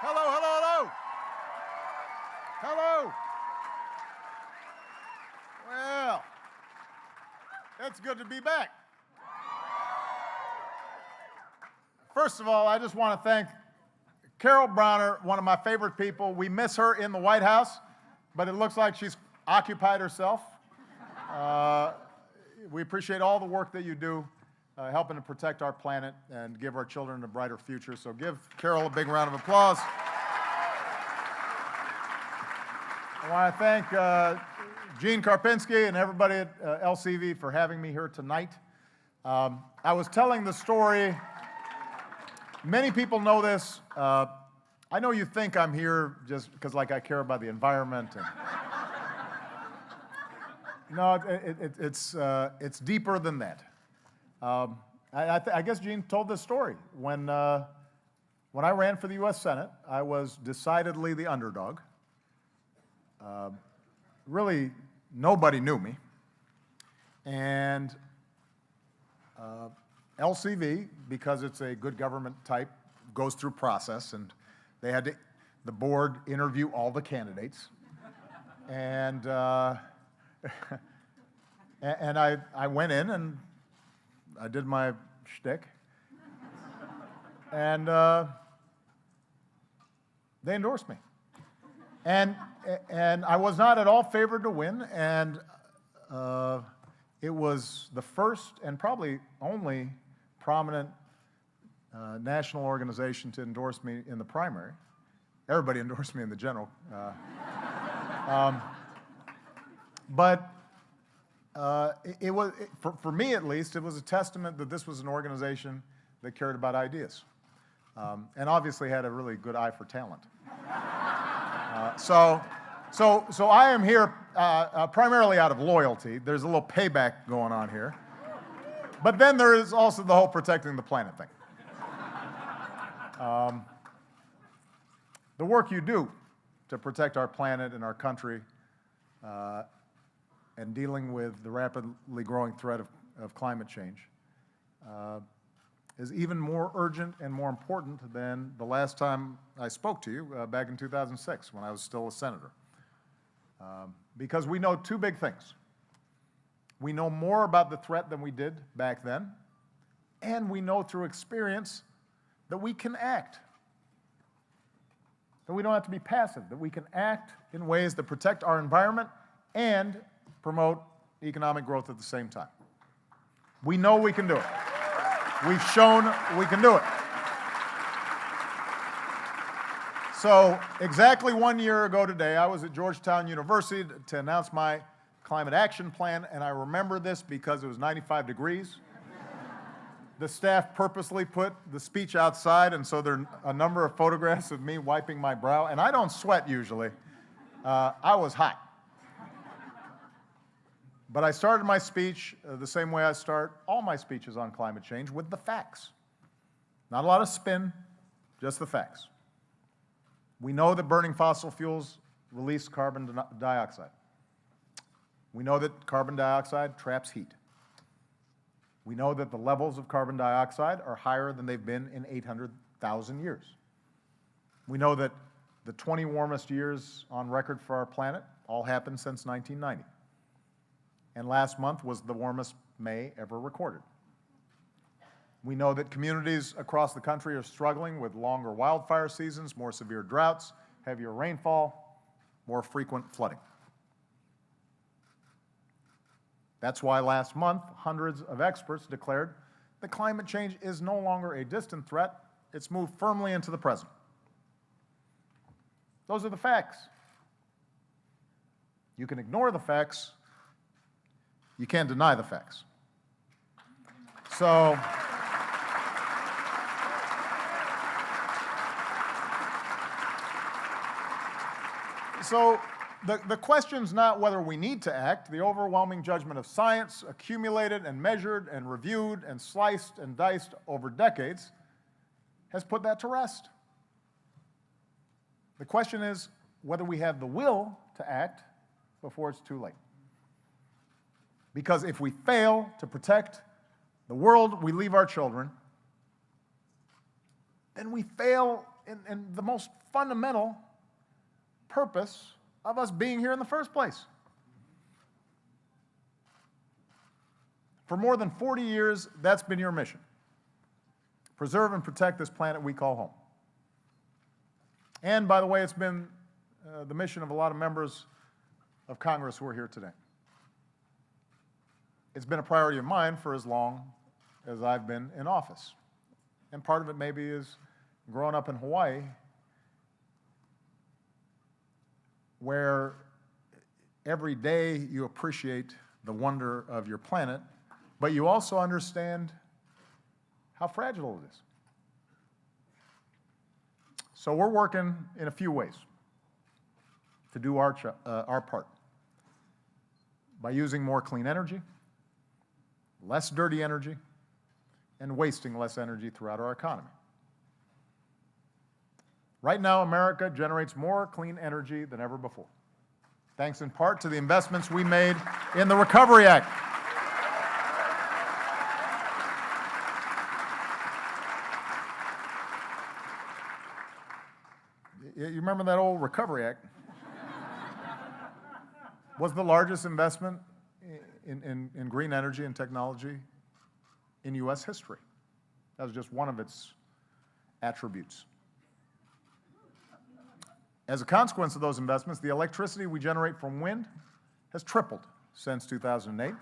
Hello, hello, hello. Hello. Well, it's good to be back. First of all, I just want to thank Carol Browner, one of my favorite people. We miss her in the White House, but it looks like she's occupied herself. We appreciate all the work that you do, helping to protect our planet and give our children a brighter future. So give Carol a big round of applause. I want to thank Gene Karpinski and everybody at LCV for having me here tonight. I was telling the story. Many people know this. I know you think I'm here just because, like, I care about the environment. No, it's deeper than that. I guess Gene told this story. When I ran for the U.S. Senate, I was decidedly the underdog. Really, nobody knew me. And LCV, because it's a good government type, goes through process, and they had the board interview all the candidates. And and I went in and I did my shtick, and they endorsed me. And I was not at all favored to win, and it was the first and probably only prominent national organization to endorse me in the primary. Everybody endorsed me in the general. But for me at least, it was a testament that this was an organization that cared about ideas, and obviously had a really good eye for talent. So I am here primarily out of loyalty. There's a little payback going on here. But then there is also the whole protecting the planet thing. The work you do to protect our planet and our country and dealing with the rapidly growing threat of climate change is even more urgent and more important than the last time I spoke to you back in 2006 when I was still a senator. Because we know two big things. We know more about the threat than we did back then, and we know through experience that we can act, that we don't have to be passive, that we can act in ways that protect our environment and promote economic growth at the same time. We know we can do it. We've shown we can do it. So exactly 1 year ago today, I was at Georgetown University to announce my climate action plan, and I remember this because it was 95 degrees. The staff purposely put the speech outside, and so there are a number of photographs of me wiping my brow, and I don't sweat usually. I was hot. But I started my speech the same way I start all my speeches on climate change, with the facts. Not a lot of spin, just the facts. We know that burning fossil fuels release carbon dioxide. We know that carbon dioxide traps heat. We know that the levels of carbon dioxide are higher than they've been in 800,000 years. We know that the 20 warmest years on record for our planet all happened since 1990. And last month was the warmest May ever recorded. We know that communities across the country are struggling with longer wildfire seasons, more severe droughts, heavier rainfall, more frequent flooding. That's why last month, hundreds of experts declared that climate change is no longer a distant threat, it's moved firmly into the present. Those are the facts. You can ignore the facts, you can't deny the facts. So the question's not whether we need to act. The overwhelming judgment of science, accumulated and measured and reviewed and sliced and diced over decades, has put that to rest. The question is whether we have the will to act before it's too late. Because if we fail to protect the world we leave our children, then we fail in the most fundamental purpose of us being here in the first place. For more than 40 years, that's been your mission. Preserve and protect this planet we call home. And by the way, it's been the mission of a lot of members of Congress who are here today. It's been a priority of mine for as long as I've been in office. And part of it maybe is growing up in Hawaii, where every day you appreciate the wonder of your planet, but you also understand how fragile it is. So we're working in a few ways to do our part by using more clean energy, less dirty energy, and wasting less energy throughout our economy. Right now, America generates more clean energy than ever before, thanks in part to the investments we made in the Recovery Act. You remember that old Recovery Act? Was the largest investment in green energy and technology in U.S. history. That was just one of its attributes. As a consequence of those investments, the electricity we generate from wind has tripled since 2008.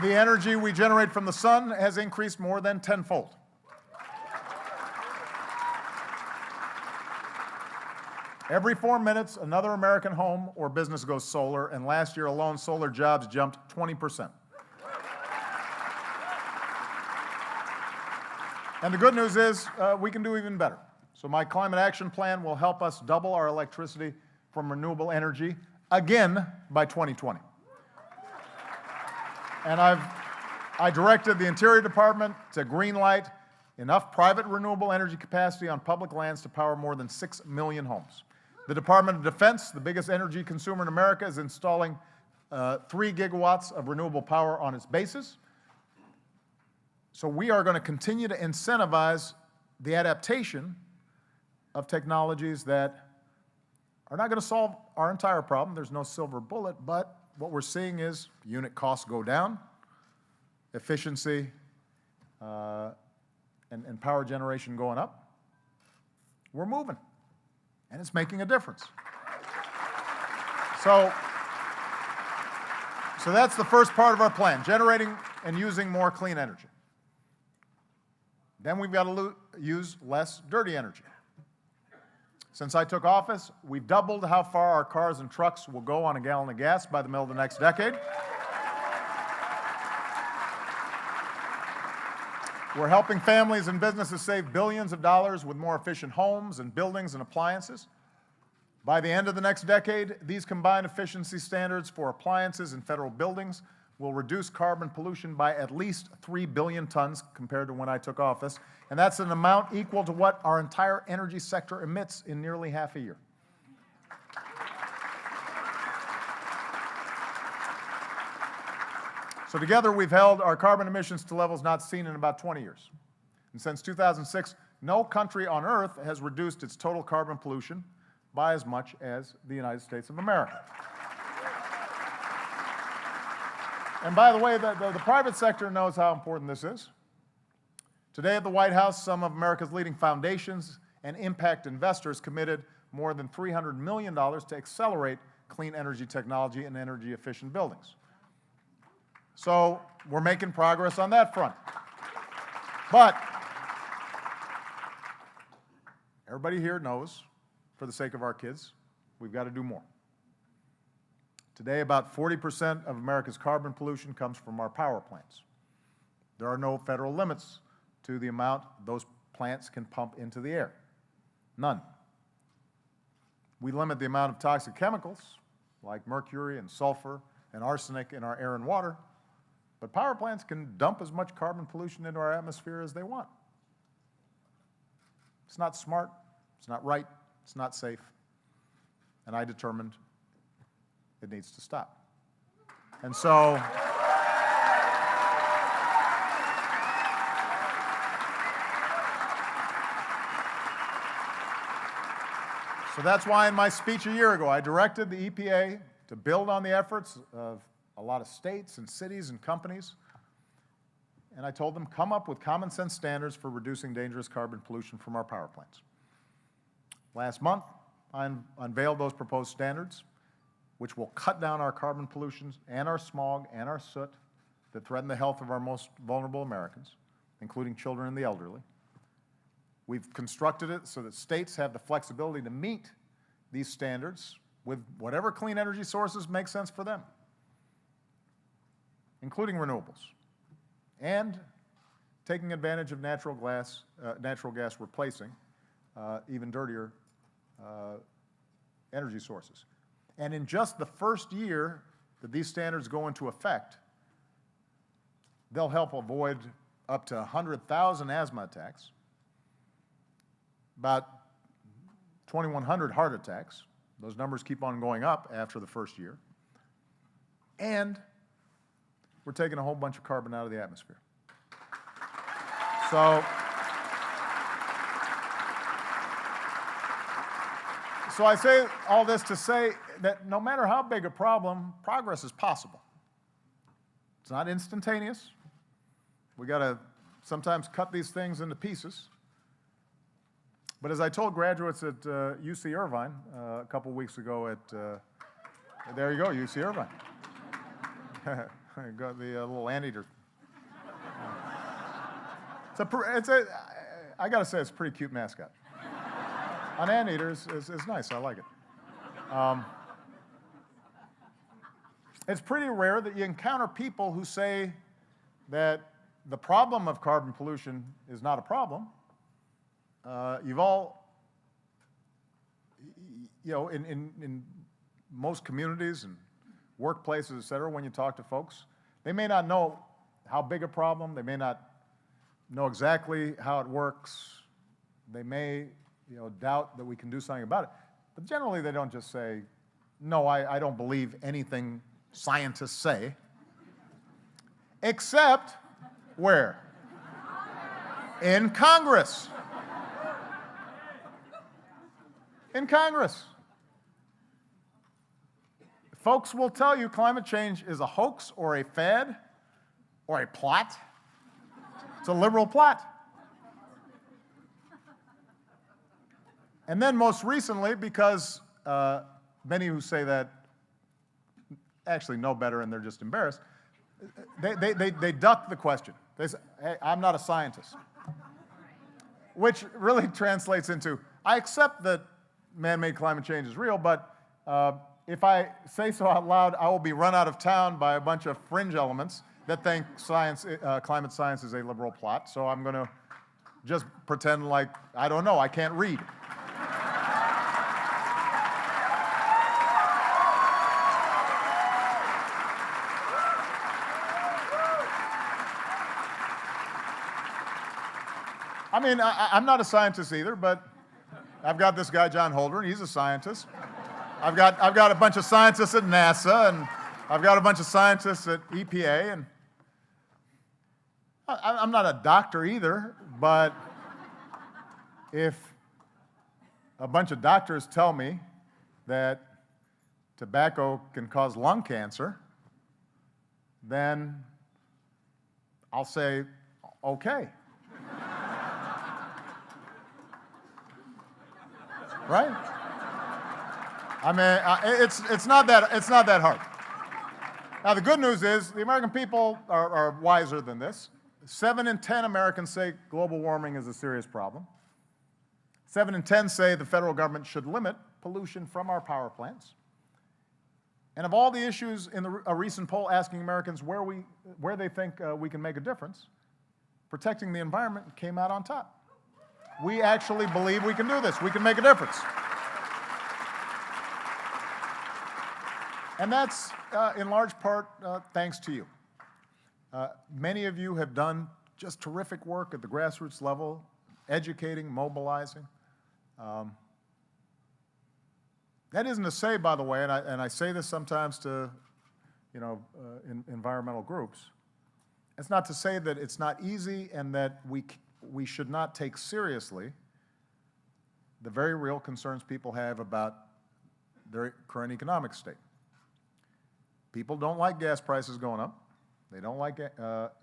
The energy we generate from the sun has increased more than tenfold. Every 4 minutes, another American home or business goes solar, and last year alone, solar jobs jumped 20%. And the good news is we can do even better. So my climate action plan will help us double our electricity from renewable energy again by 2020. And I directed the Interior Department to greenlight enough private renewable energy capacity on public lands to power more than 6 million homes. The Department of Defense, the biggest energy consumer in America, is installing 3 gigawatts of renewable power on its bases. So we are going to continue to incentivize the adaptation of technologies that are not going to solve our entire problem. There's no silver bullet, but what we're seeing is unit costs go down, efficiency and power generation going up. We're moving, and it's making a difference. So that's the first part of our plan, generating and using more clean energy. Then we've got to use less dirty energy. Since I took office, we've doubled how far our cars and trucks will go on a gallon of gas by the middle of the next decade. We're helping families and businesses save billions of dollars with more efficient homes and buildings and appliances. By the end of the next decade, these combined efficiency standards for appliances and federal buildings will reduce carbon pollution by at least 3 billion tons compared to when I took office, and that's an amount equal to what our entire energy sector emits in nearly half a year. So together we've held our carbon emissions to levels not seen in about 20 years. And since 2006, no country on Earth has reduced its total carbon pollution by as much as the United States of America. And by the way, the private sector knows how important this is. Today at the White House, some of America's leading foundations and impact investors committed more than $300 million to accelerate clean energy technology and energy efficient buildings. So we're making progress on that front. But everybody here knows, for the sake of our kids, we've got to do more. Today, about 40% of America's carbon pollution comes from our power plants. There are no federal limits to the amount those plants can pump into the air. None. We limit the amount of toxic chemicals, like mercury and sulfur and arsenic in our air and water, but power plants can dump as much carbon pollution into our atmosphere as they want. It's not smart, it's not right, it's not safe, and I determined it needs to stop. And so So that's why in my speech a year ago, I directed the EPA to build on the efforts of a lot of states and cities and companies. And I told them, come up with common sense standards for reducing dangerous carbon pollution from our power plants. Last month, I unveiled those proposed standards, which will cut down our carbon pollution and our smog and our soot that threaten the health of our most vulnerable Americans, including children and the elderly. We've constructed it so that states have the flexibility to meet these standards with whatever clean energy sources make sense for them, including renewables, and taking advantage of natural gas replacing even dirtier energy sources. And in just the first year that these standards go into effect, they'll help avoid up to 100,000 asthma attacks, about 2,100 heart attacks. Those numbers keep on going up after the first year. And we're taking a whole bunch of carbon out of the atmosphere. So I say all this to say that no matter how big a problem, progress is possible. It's not instantaneous. We got to sometimes cut these things into pieces. But as I told graduates at UC Irvine a couple weeks ago there you go, UC Irvine. Got the little anteater. I got to say, it's a pretty cute mascot. An anteater is nice. I like it. It's pretty rare that you encounter people who say that the problem of carbon pollution is not a problem. You've all, in most communities and workplaces, et cetera, when you talk to folks, they may not know how big a problem, they may not know exactly how it works, they may doubt that we can do something about it. But generally, they don't just say, no, I don't believe anything scientists say, except where? In Congress. In Congress. Folks will tell you climate change is a hoax or a fad or a plot. It's a liberal plot. And then most recently, because many who say that actually know better and they're just embarrassed, they duck the question. They say, hey, I'm not a scientist. Which really translates into, I accept that man-made climate change is real, but if I say so out loud, I will be run out of town by a bunch of fringe elements that think climate science is a liberal plot. So I'm going to just pretend like, I don't know, I can't read. I mean, I'm not a scientist either, but I've got this guy, John Holdren, he's a scientist. I've got a bunch of scientists at NASA, and I've got a bunch of scientists at EPA, and I'm not a doctor either, but if a bunch of doctors tell me that tobacco can cause lung cancer, then I'll say, okay. Right? I mean, it's not that hard. Now, the good news is the American people are wiser than this. 7 in 10 Americans say global warming is a serious problem. 7 in 10 say the federal government should limit pollution from our power plants. And of all the issues in a recent poll asking Americans where they think we can make a difference, protecting the environment came out on top. We actually believe we can do this. We can make a difference. And that's, in large part, thanks to you. Many of you have done just terrific work at the grassroots level, educating, mobilizing. That isn't to say, by the way, and I say this sometimes to, environmental groups, it's not to say that it's not easy and that we should not take seriously the very real concerns people have about their current economic state. People don't like gas prices going up. They don't like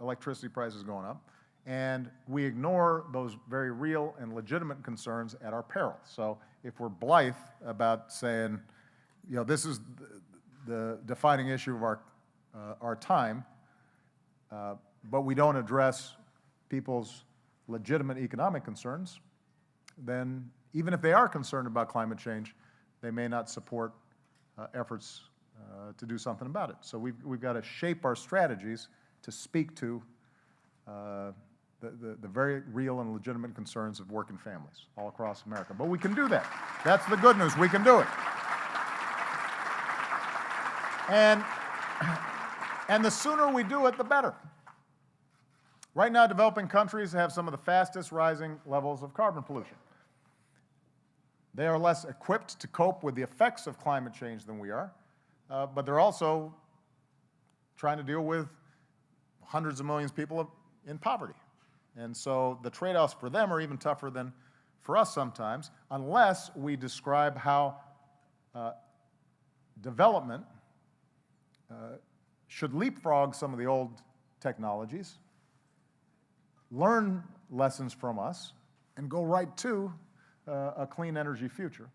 electricity prices going up. And we ignore those very real and legitimate concerns at our peril. So if we're blithe about saying, you know, this is the defining issue of our time, but we don't address people's legitimate economic concerns, then even if they are concerned about climate change, they may not support efforts to do something about it. So we've got to shape our strategies to speak to the very real and legitimate concerns of working families all across America. But we can do that. That's the good news. We can do it. And the sooner we do it, the better. Right now, developing countries have some of the fastest rising levels of carbon pollution. They are less equipped to cope with the effects of climate change than we are, but they're also trying to deal with hundreds of millions of people in poverty. And so the trade-offs for them are even tougher than for us sometimes, unless we describe how development should leapfrog some of the old technologies, learn lessons from us, and go right to a clean energy future.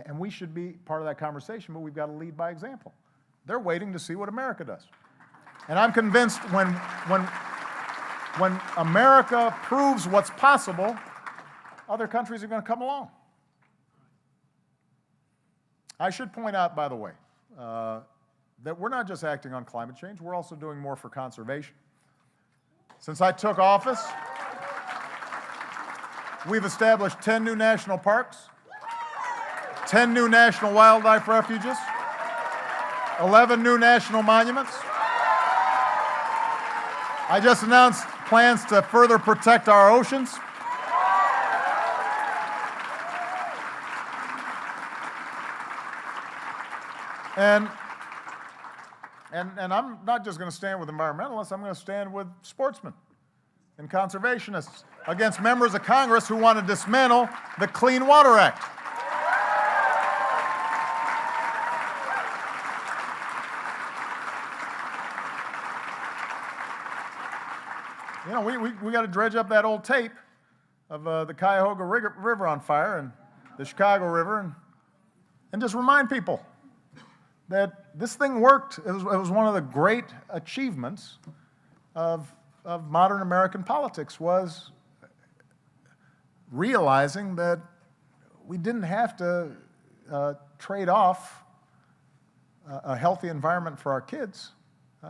And we should be part of that conversation, but we've got to lead by example. They're waiting to see what America does. And I'm convinced when America proves what's possible, other countries are going to come along. I should point out, by the way, that we're not just acting on climate change, we're also doing more for conservation. Since I took office, we've established 10 new national parks, 10 new national wildlife refuges, 11 new national monuments. I just announced plans to further protect our oceans. And I'm not just going to stand with environmentalists, I'm going to stand with sportsmen and conservationists against members of Congress who want to dismantle the Clean Water Act. You know, we got to dredge up that old tape of the Cuyahoga River on fire and the Chicago River and just remind people that this thing worked. It was one of the great achievements of modern American politics, was realizing that we didn't have to trade off a healthy environment for our kids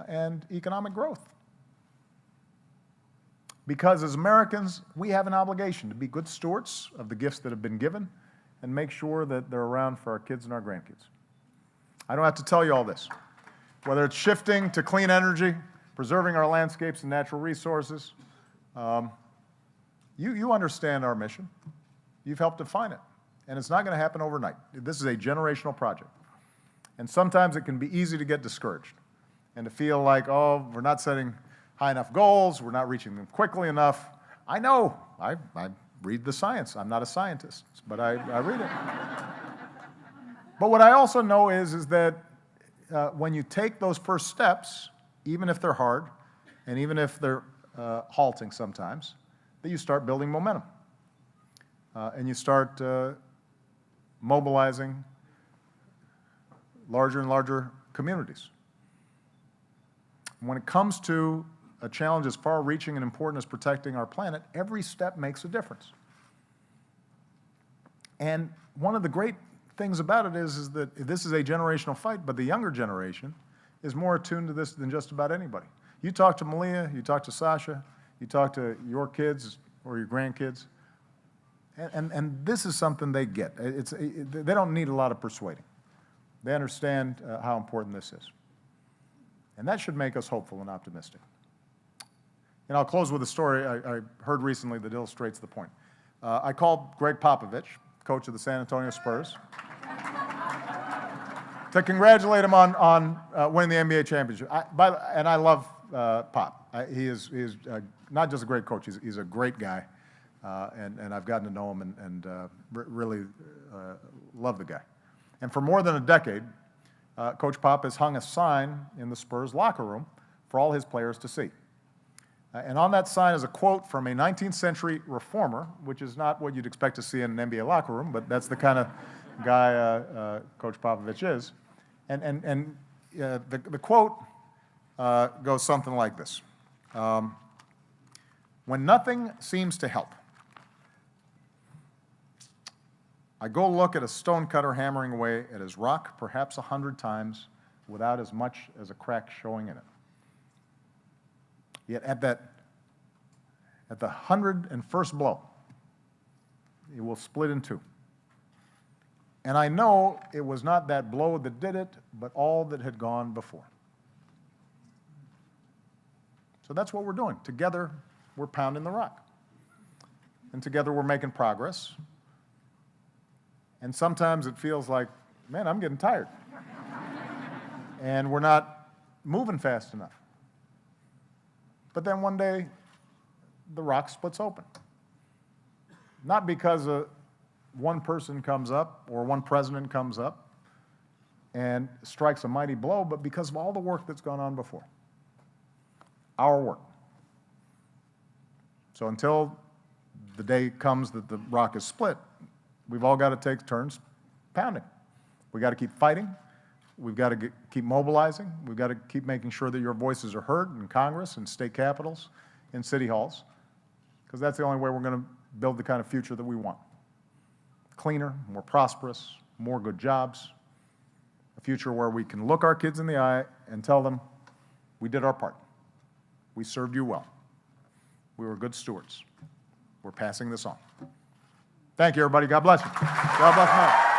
and economic growth. Because as Americans, we have an obligation to be good stewards of the gifts that have been given and make sure that they're around for our kids and our grandkids. I don't have to tell you all this. Whether it's shifting to clean energy, preserving our landscapes and natural resources, you understand our mission. You've helped define it. And it's not going to happen overnight. This is a generational project. And sometimes it can be easy to get discouraged and to feel like, oh, we're not setting high enough goals, we're not reaching them quickly enough. I know, I read the science. I'm not a scientist, but I read it. But what I also know is that when you take those first steps, even if they're hard, and even if they're halting sometimes, that you start building momentum. And you start mobilizing larger and larger communities. When it comes to a challenge as far-reaching and important as protecting our planet, every step makes a difference. And one of the great things about it is that this is a generational fight, but the younger generation is more attuned to this than just about anybody. You talk to Malia, you talk to Sasha, you talk to your kids or your grandkids, and this is something they get. They don't need a lot of persuading. They understand how important this is. And that should make us hopeful and optimistic. And I'll close with a story I heard recently that illustrates the point. I called Greg Popovich, coach of the San Antonio Spurs, to congratulate him on winning the NBA championship. And I love Pop. He is not just a great coach, he's a great guy. and I've gotten to know him and really love the guy. And for more than a decade, Coach Pop has hung a sign in the Spurs locker room for all his players to see. And on that sign is a quote from a 19th century reformer, which is not what you'd expect to see in an NBA locker room, but that's the kind of guy Coach Popovich is. And the quote goes something like this. When nothing seems to help, I go look at a stonecutter hammering away at his rock perhaps 100 times without as much as a crack showing in it. Yet at the 101st blow, it will split in two. And I know it was not that blow that did it, but all that had gone before. So that's what we're doing. Together, we're pounding the rock. And together, we're making progress. And sometimes it feels like, man, I'm getting tired. And we're not moving fast enough. But then one day, the rock splits open. Not because one person comes up or one president comes up and strikes a mighty blow, but because of all the work that's gone on before. Our work. So until the day comes that the rock is split, we've all got to take turns pounding. We've got to keep fighting. We've got to keep mobilizing. We've got to keep making sure that your voices are heard in Congress and state capitals, in city halls, because that's the only way we're going to build the kind of future that we want. Cleaner, more prosperous, more good jobs, a future where we can look our kids in the eye and tell them, we did our part. We served you well. We were good stewards. We're passing this on. Thank you, everybody. God bless you. God bless America.